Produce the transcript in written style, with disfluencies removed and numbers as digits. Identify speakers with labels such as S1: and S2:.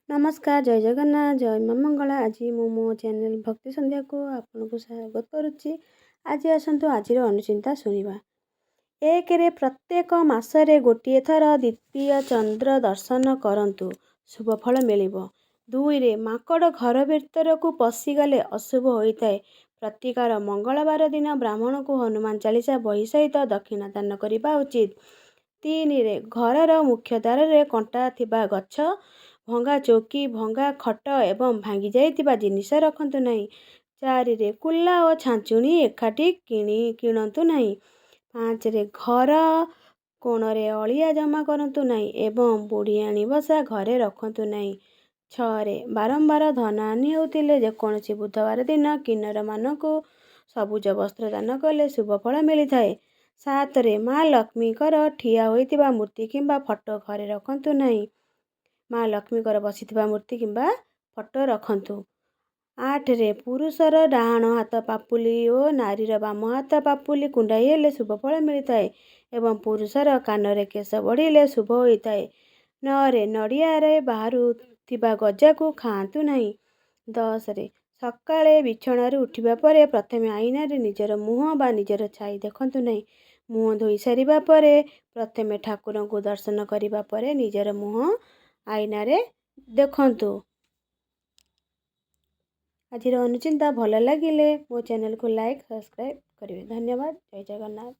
S1: नमस्कार जय जगन्नाथ जय माँ मंगला। आज मो चैनल भक्ति संध्या को आपको स्वागत करुच्ची। आज आसतु आज अनुचिंता शुणा। एक रे प्रत्येक मासरे गोटे थर द्वितीय चंद्र दर्शन करंतु शुभ फल मिलिबो। 2 रे माकड़ घर भीतर को पशिगले अशुभ होता है। प्रतिकार मंगलवार दिन ब्राह्मण को हनुमान चालीसा बही सहित दक्षिणा दान करने उचित। 3 रे घरर मुख्य द्वार रे कंटा थिबा गछ भंगा चौकी भंगा खट एवं भांगी जाइतिबा जिनिस रखंतु नहीं। 4 रे कुल्ला और छांचुणी एकाठी किणंतु नहीं। 5 रे घर कोणरे अलिया जमा करंतु नहीं एवं बुढ़ियाणी बसा घरे रखंतु नहीं। 6 रे बारंबार धन हानि होतिले जेकोसी बुधवार दिन किन्नर मानकु सबुज वस्त्र दान कले शुभ फल मिली थाए। 7 रे माँ लक्ष्मीकर ठिया होइतिबा मूर्ति किंबा फटो घरे रखंतु नहीं। माँ लक्ष्मीकर बसिथिबा मूर्ति किंबा फटो रखंतु। 8 रे पुरुषर डाहाण हाथ पापुली और नारीर बाम हाथ पापुली कुंडाई हेले शुभ फल मिलता है एवं पुरुषर कानरे केश बढ़िले शुभ होता है। 9 रे नड़िया रे बाहरु थिबा गजा को खातु नहीं। 10 रे सकाळे बिछणारू उठिबा परे प्रथमे आईना रे निजर मुह बा निजर छाई देखंतु नहीं। मुह धोई सारिबा परे प्रथमे ठाकुर को दर्शन करिबा परे निजर मुह आईना रे देखंतु। आज अनुचिंता भल लगिले मो चैनल को लाइक सब्सक्राइब करेंगे। धन्यवाद। जय जगन्नाथ।